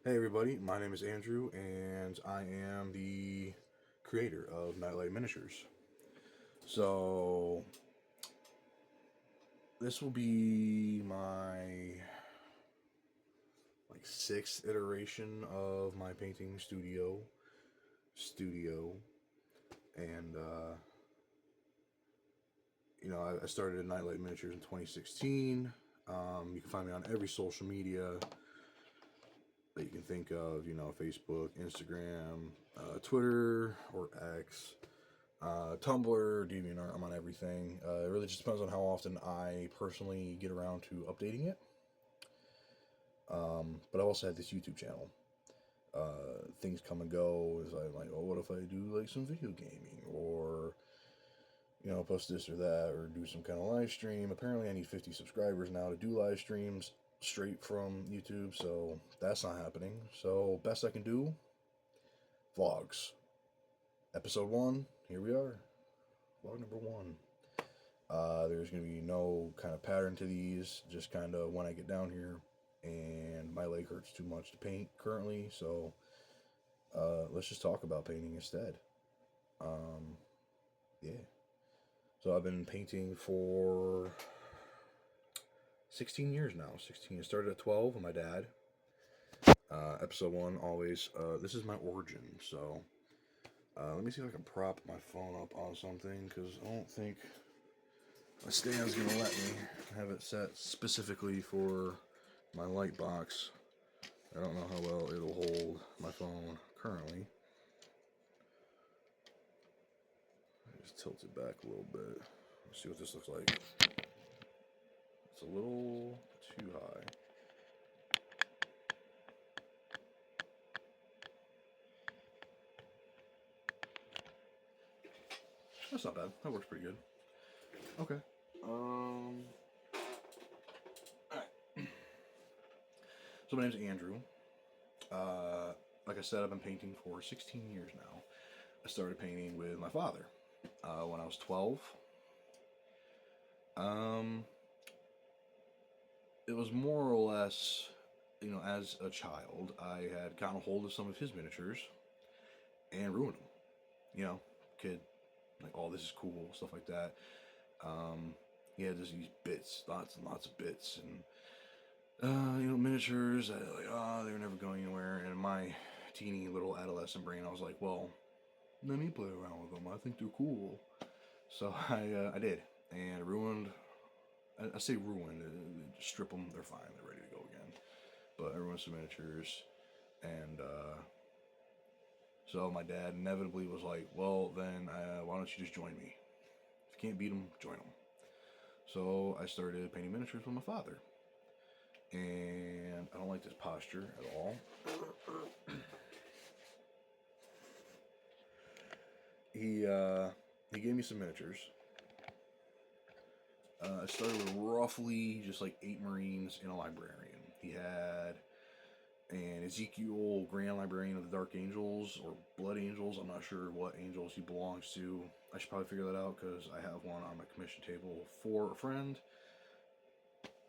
Hey everybody, my name is Andrew and I am the creator of KnightLightMinis. So this will be my sixth iteration of my painting studio and I started at Nightlight Miniatures in 2016. You can find me on every social media that you can think of, Facebook, Instagram, Twitter, or X, Tumblr, DeviantArt. I'm on everything. It really just depends on how often I personally get around to updating it. But I also have this YouTube channel. Things come and go. As I'm like, oh, what if I do like some video gaming, or post this or that, or do some kind of live stream. Apparently, I need 50 subscribers now to do live streams straight from YouTube, so that's not happening. So best I can do, vlogs. Episode 1, here we are. Vlog number 1. There's going to be no kind of pattern to these, just kind of when I get down here, and my leg hurts too much to paint currently, so let's just talk about painting instead. Yeah. So I've been painting for 16 years now. 16. I started at 12 with my dad. Episode 1, always. This is my origin, so let me see if I can prop my phone up on something, because I don't think my stand's going to let me have it set specifically for my light box. I don't know how well it'll hold my phone currently. Just tilt it back a little bit. Let's see what this looks like. It's a little too high. That's not bad. That works pretty good. Okay. Alright. So my name's Andrew. Like I said, I've been painting for 16 years now. I started painting with my father when I was 12. It was more or less, as a child, I had gotten a hold of some of his miniatures and ruined them. Kid, like, oh, this is cool, stuff like that. He had just these bits, lots and lots of bits, and miniatures. They were never going anywhere. And in my teeny little adolescent brain, I was like, well, let me play around with them. I think they're cool. So I did, and I ruined. I say ruined. Just strip them. They're fine. They're ready to go again. But I ruined some miniatures, and so my dad inevitably was like, well, then why don't you just join me? If you can't beat them, join them. So I started painting miniatures with my father. And I don't like this posture at all. He gave me some miniatures. I started with roughly just like 8 Marines and a librarian. He had an Ezekiel Grand Librarian of the Dark Angels, or Blood Angels. I'm not sure what angels he belongs to. I should probably figure that out, because I have one on my commission table for a friend.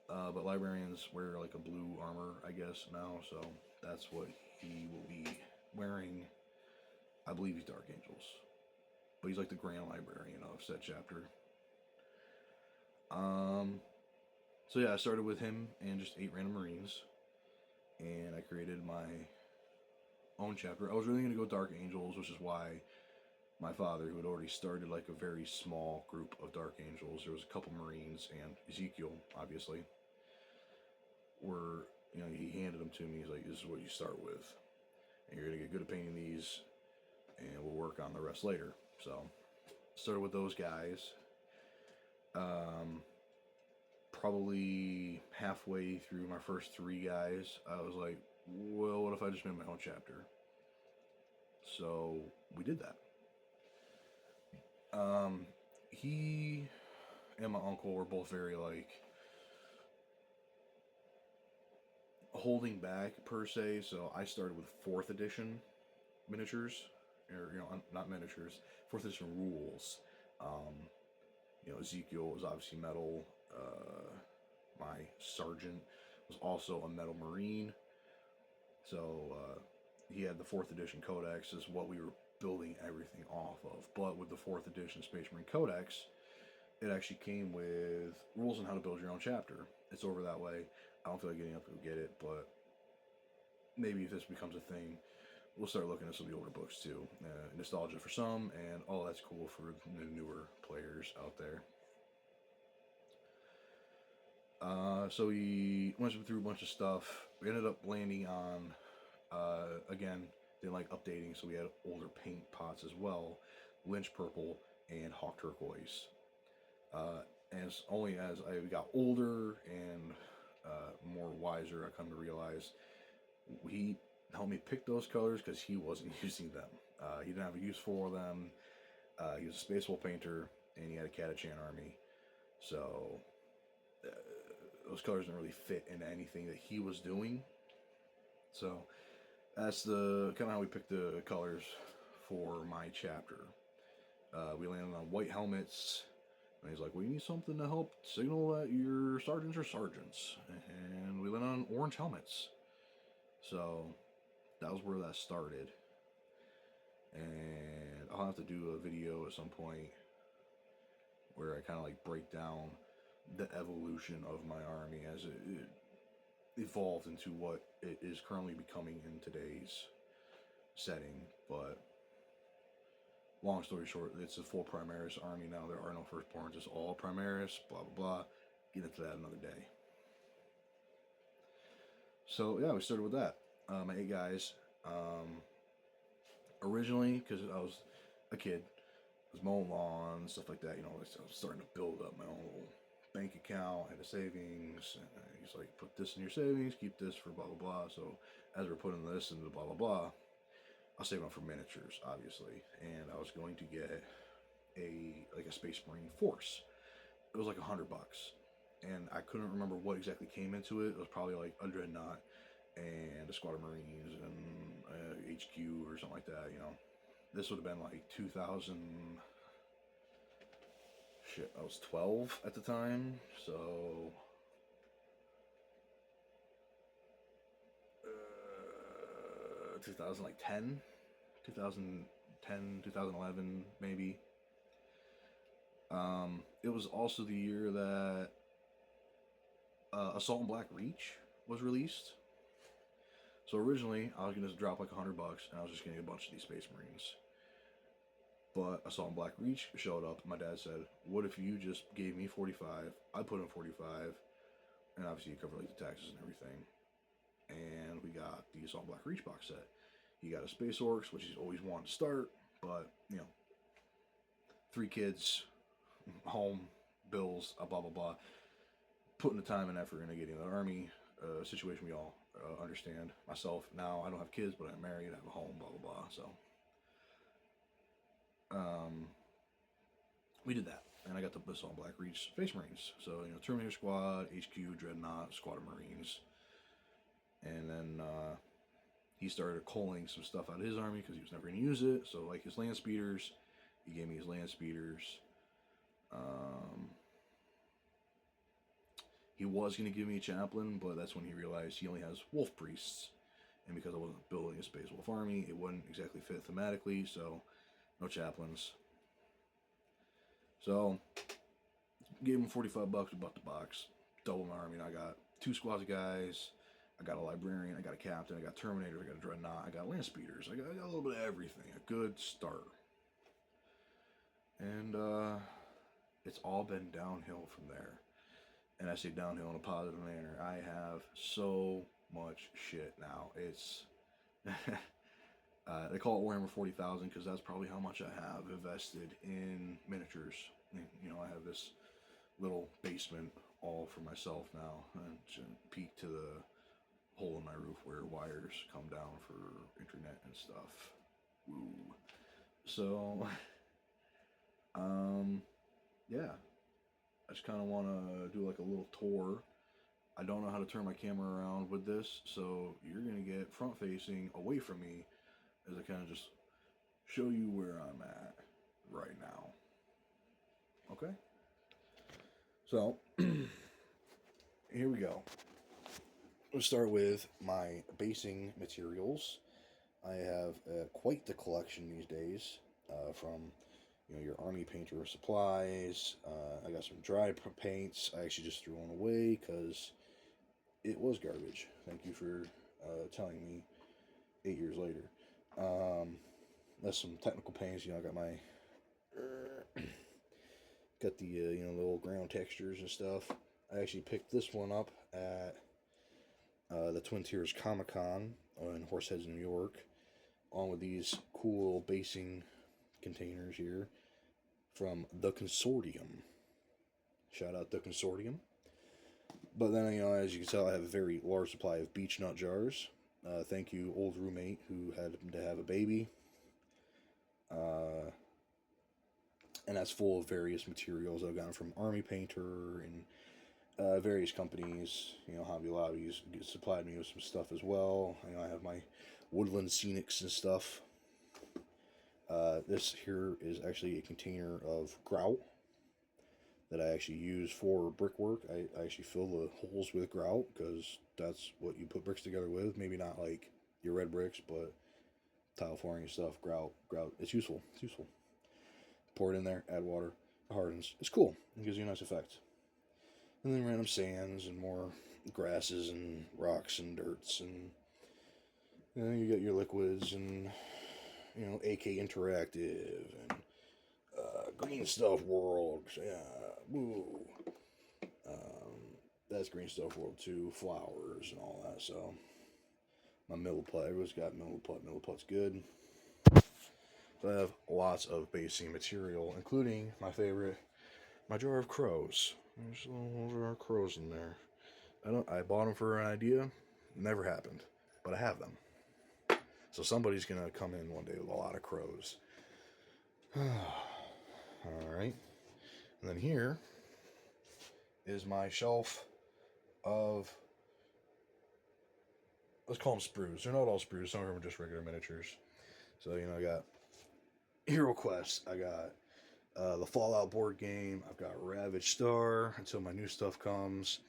But librarians wear like a blue armor, I guess, now, so that's what he will be wearing. I believe he's Dark Angels, but he's like the Grand Librarian of said chapter. So yeah, I started with him and just 8 random Marines, and I created my own chapter. I was really going to go Dark Angels, which is why my father, who had already started like a very small group of Dark Angels, there was a couple Marines and Ezekiel, obviously, were, he handed them to me. He's like, this is what you start with, and you're going to get good at painting these, and we'll work on the rest later. So started with those guys. Probably halfway through my first 3 guys, I was like, well, what if I just made my own chapter? So we did that. He and my uncle were both very like holding back per se, so I started with 4th edition miniatures, or not miniatures, 4th edition rules. Ezekiel was obviously metal. My sergeant was also a metal Marine. So he had the 4th edition Codex is what we were building everything off of. But with the 4th edition Space Marine Codex, it actually came with rules on how to build your own chapter. It's over that way. I don't feel like getting up to go get it, but maybe if this becomes a thing, we'll start looking at some of the older books too. Nostalgia for some, and oh, that's cool for the newer players out there. So we went through a bunch of stuff. We ended up landing on, again, they like updating, so we had older paint pots as well, Lynch Purple and Hawk Turquoise. As only as I got older and more wiser, I come to realize he helped me pick those colors because he wasn't using them. He didn't have a use for them. He was a Space Wolf painter, and he had a Catachan army. So those colors didn't really fit into anything that he was doing. So that's the kind of how we picked the colors for my chapter. We landed on white helmets, and he's like, "We need something to help signal that your sergeants are sergeants," and we landed on orange helmets. So that was where that started, and I'll have to do a video at some point where I kind of like break down the evolution of my army as it evolved into what it is currently becoming in today's setting. But long story short, it's a full Primaris army now. There are no firstborns, it's all Primaris, blah blah blah. Get into that another day. So yeah, we started with that. My 8 guys. Originally, because I was a kid, I was mowing lawns, stuff like that. You know, I was starting to build up my own little bank account, had a savings, and he's like, put this in your savings, keep this for blah blah blah. So as we're putting this into blah blah blah, I was saving up for miniatures, obviously, and I was going to get a Space Marine force. It was like $100, and I couldn't remember what exactly came into it. It was probably like a Dreadnought and a squad of Marines and HQ or something like that. You know, this would have been like 2000. Shit, I was 12 at the time, so 2010, 2011 maybe. It was also the year that Assault and Black Reach was released. So originally, I was going to drop like $100, and I was just going to get a bunch of these Space Marines. But Assault and Black Reach showed up. My dad said, "What if you just gave me 45? I put in 45, and obviously you cover like the taxes and everything." And we got the Assault and Black Reach box set. He got a Space Orcs, which he's always wanted to start, but you know, 3 kids, home, bills, blah blah blah. Putting the time and effort into getting the army situation we all understand. Myself now, I don't have kids, but I'm married, I have a home, blah blah blah. So we did that, and I got the Assault Black Reach Space Marines. So you know, Terminator Squad, HQ, Dreadnought, Squad of Marines, and then he started culling some stuff out of his army because he was never going to use it. So like his land speeders, he gave me his land speeders. He was going to give me a chaplain, but that's when he realized he only has wolf priests. And because I wasn't building a Space Wolf army, it wouldn't exactly fit thematically, so no chaplains. So, gave him $45, we bought the box, doubled my army, and I got 2 squads of guys, I got a librarian, I got a captain, I got Terminator, I got a Dreadnought, I got land speeders, I got a little bit of everything, a good start. And it's all been downhill from there. And I say downhill in a positive manner. I have so much shit now. It's they call it Warhammer 40,000 because that's probably how much I have invested in miniatures. You know, I have this little basement all for myself now, and peek to the hole in my roof where wires come down for internet and stuff. Ooh. So, yeah. I just kind of want to do like a little tour. I don't know how to turn my camera around with this, so you're going to get front facing away from me as I kind of just show you where I'm at right now. Okay? So, here we go. We'll start with my basing materials. I have quite the collection these days, from your army painter supplies. I got some dry paints. I actually just threw one away because it was garbage. Thank you for telling me 8 years later. That's some technical paints. I got my got the little ground textures and stuff. I actually picked this one up at the Twin Tiers Comic Con in Horseheads, New York, along with these cool basing containers here from the Consortium. Shout out the Consortium. But then, as you can tell, I have a very large supply of beech nut jars. Thank you, old roommate who had to have a baby. And that's full of various materials I've gotten from Army Painter and various companies. Hobby Lobby's supplied me with some stuff as well. I have my Woodland Scenics and stuff. This here is actually a container of grout that I actually use for brickwork. I actually fill the holes with grout because that's what you put bricks together with. Maybe not like your red bricks, but tile flooring and stuff. Grout. It's useful. Pour it in there, add water, it hardens. It's cool. It gives you a nice effect. And then random sands and more grasses and rocks and dirts, and then you get your liquids and AK Interactive and Green Stuff World. Yeah, woo. That's Green Stuff World too. Flowers and all that. So my Milliput. Everyone's got Milliput. Milliput's good. So I have lots of basing material, including my favorite, my jar of crows. There's a little jar of crows in there. I bought them for an idea. Never happened, but I have them. So somebody's gonna come in one day with a lot of crows. All right. And then here is my shelf of, let's call them sprues. They're not all sprues. Some of them are just regular miniatures. So I got Hero Quest. I got the Fallout board game. I've got Ravage Star until my new stuff comes.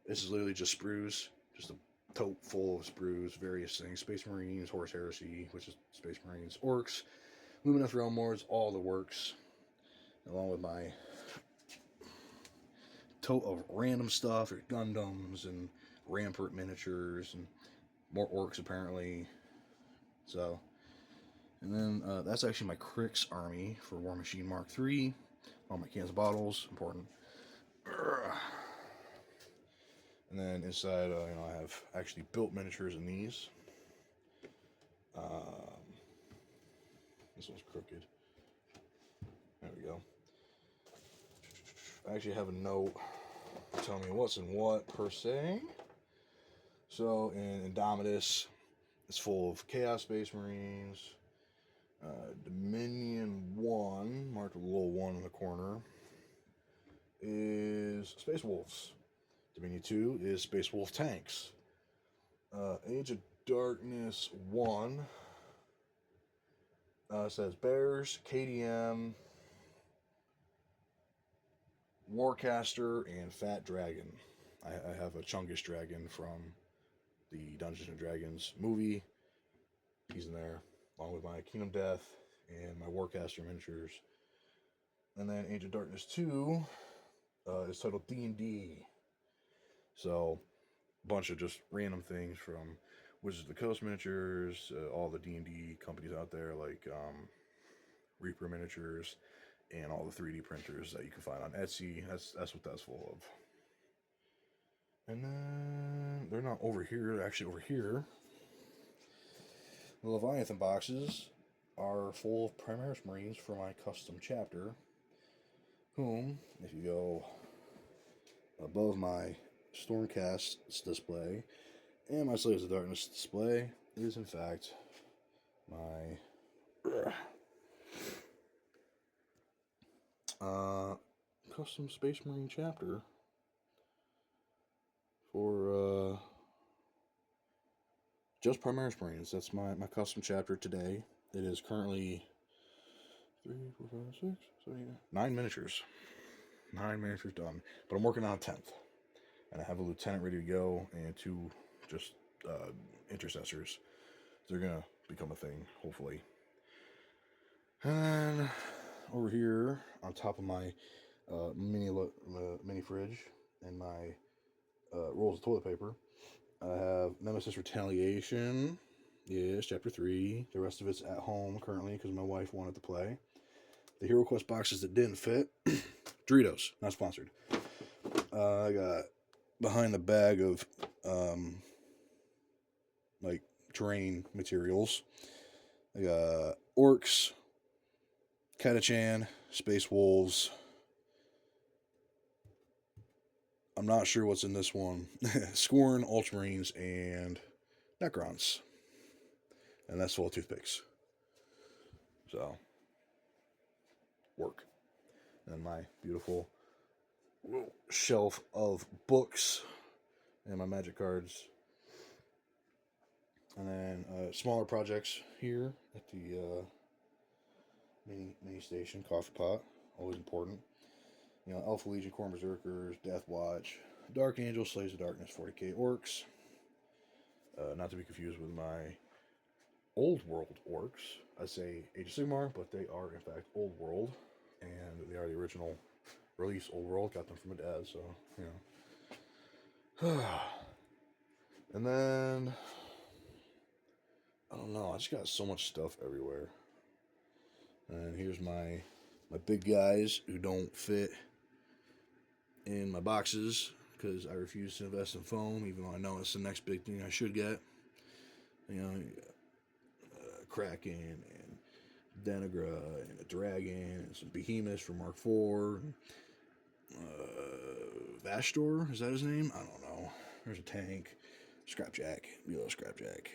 This is literally just sprues, just a tote full of sprues, various things. Space Marines, Horse Heresy, which is Space Marines, Orcs, Lumineth Realm Lords, all the works, along with my tote of random stuff. There's Gundams and Rampart miniatures and more Orcs apparently. So. And then that's actually my Crix army for War Machine Mark III. All my cans and bottles, important. And then inside, I have actually built miniatures in these. This one's crooked. There we go. I actually have a note telling me what's in what, per se. So, in Indomitus, it's full of Chaos Space Marines. Dominion 1, marked with a little 1 in the corner, is Space Wolves. Dominion 2 is Space Wolf Tanks. Age of Darkness 1 says Bears, KDM, Warcaster, and Fat Dragon. I have a Chungus Dragon from the Dungeons & Dragons movie. He's in there, along with my Kingdom Death and my Warcaster miniatures. And then Age of Darkness 2 is titled D&D. So, a bunch of just random things from Wizards of the Coast miniatures, all the D&D companies out there like Reaper miniatures, and all the 3D printers that you can find on Etsy. That's what that's full of. And then they're not over here, they're actually over here. The Leviathan boxes are full of Primaris Marines for my custom chapter, whom, if you go above my Stormcast display and my Slaves of Darkness display, is in fact my custom Space Marine chapter for just Primaris Marines. That's my custom chapter today. It is currently 3, 4, 5, 6, 7, 8, 9 miniatures. 9 miniatures done. But I'm working on a 10th. And I have a lieutenant ready to go and 2 just intercessors. They're gonna become a thing, hopefully. And over here, on top of my mini fridge and my rolls of toilet paper, I have Nemesis Retaliation. Yes, Chapter 3. The rest of it's at home currently because my wife wanted to play. The Hero Quest boxes that didn't fit. Doritos, not sponsored. I got behind the bag of like terrain materials. I got Orcs, Catachan, Space Wolves. I'm not sure what's in this one. Scorn, Ultramarines, and Necrons. And that's full of toothpicks. So, work. And my beautiful little shelf of books and my magic cards. And then smaller projects here at the mini station, coffee pot, always important. You know, Alpha Legion, Corn Berserkers, Death Watch, Dark Angel, Slaves of Darkness, 40k Orcs. Not to be confused with my Old World Orcs. I say Age of Sigmar, but they are in fact Old World, and they are the original release Old World. Got them from my dad, so you know. And then I don't know. I just got so much stuff everywhere. And here's my big guys who don't fit in my boxes because I refuse to invest in foam, even though I know it's the next big thing I should get. You know, Kraken and Denegra and a Dragon and some Behemoths from Mark IV. Vastor, is that his name? I don't know. There's a tank. Scrapjack. Below Scrapjack.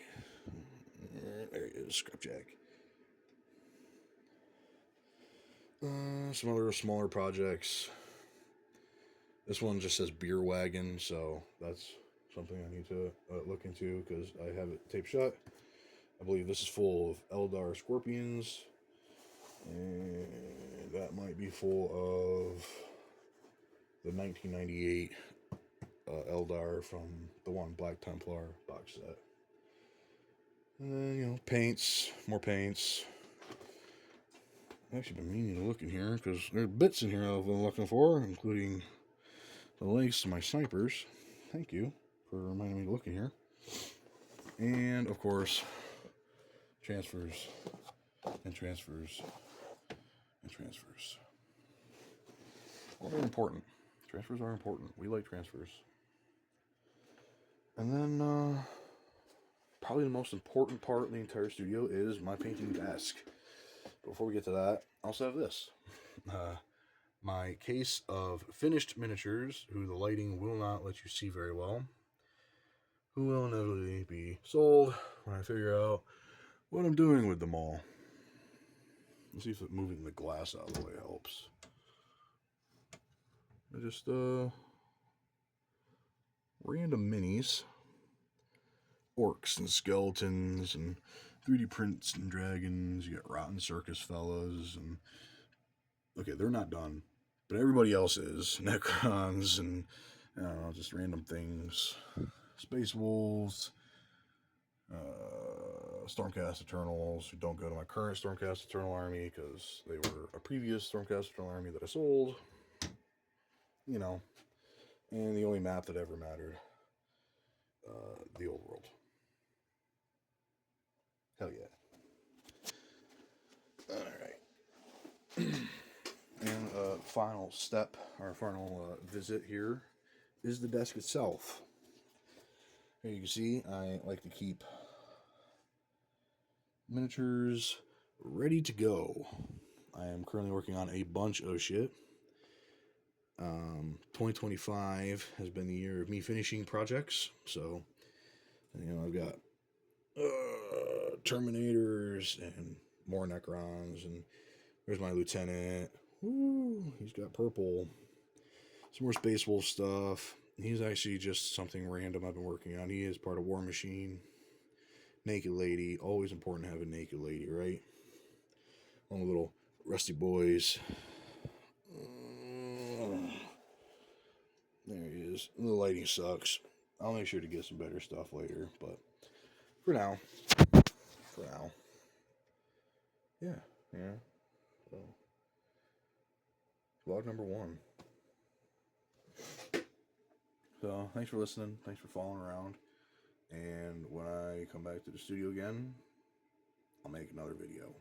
There he is, Scrapjack. Some other smaller projects. This one just says Beer Wagon, so that's something I need to look into because I have it taped shut. I believe this is full of Eldar Scorpions, and that might be full of the 1998 Eldar from the one Black Templar box set. And then, you know, paints, more paints. I've actually been meaning to look in here because there's bits in here I've been looking for, including the links to my snipers. Thank you for reminding me to look in here. And, of course, transfers and transfers and transfers. Well, they're important. Transfers are important. We like transfers. And then, probably the most important part of the entire studio is my painting desk. Before we get to that, I also have this. My case of finished miniatures, who the lighting will not let you see very well, who will inevitably be sold when I figure out what I'm doing with them all. Let's see if moving the glass out of the way helps. I just, random minis. Orcs and skeletons and 3D prints and dragons. You got Rotten Circus fellas. And okay, they're not done. But everybody else is. Necrons and, I don't know, just random things. Space Wolves. Stormcast Eternals, who don't go to my current Stormcast Eternal army because they were a previous Stormcast Eternal army that I sold. You know. And the only map that ever mattered. The Old World. Hell yeah. Alright. And final step, our final visit here, is the desk itself. Here you can see, I like to keep miniatures ready to go. I am currently working on a bunch of shit. 2025 has been the year of me finishing projects, so, you know, I've got Terminators and more Necrons, and there's my lieutenant. Woo, he's got purple. Some more Space Wolf stuff. He's actually just something random I've been working on. He is part of War Machine. Naked Lady. Always important to have a naked lady, right? One of the little rusty boys. There he is. The lighting sucks. I'll make sure to get some better stuff later, but for now, yeah. So, vlog number 1. So, thanks for listening. Thanks for following around. And when I come back to the studio again, I'll make another video.